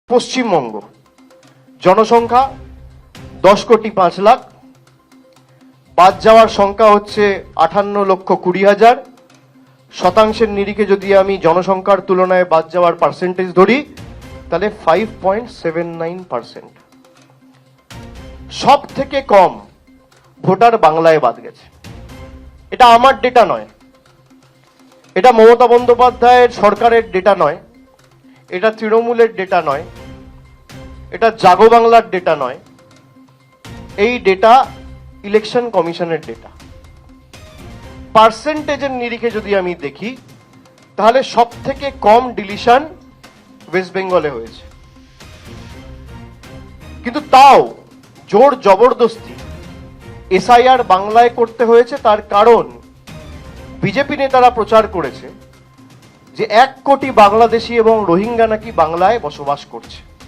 পশ্চিমবঙ্গ জনসংখ্যা 10,05,00,000, বাদ যাওয়ার সংখ্যা হচ্ছে 58,20,000। শতাংশের নিরিখে যদি আমি জনসংখ্যার তুলনায় বাদ যাওয়ার পার্সেন্টেজ ধরি তাহলে 5.79%। সব থেকে কম ভোটার বাংলায় বাদ গেছে। এটা আমার ডেটা নয়, এটা মমতা বন্দ্যোপাধ্যায়ের সরকারের ডেটা নয়, এটা তৃণমূলের ডেটা নয়, এটা জাগো বাংলার ডেটা নয়, এই ডেটা ইলেকশন কমিশনের ডেটা। পার্সেন্টেজের নিরিখে যদি আমি দেখি তাহলে সব থেকে কম ডিলিশন ওয়েস্ট বেঙ্গলে হয়েছে। কিন্তু তাও জোর জবরদস্তি এসআইআর বাংলায় করতে হয়েছে, তার কারণ বিজেপি নেতারা প্রচার করেছে যে 1 কোটি বাংলাদেশি এবং রোহিঙ্গা নাকি বাংলায় বসবাস করছে।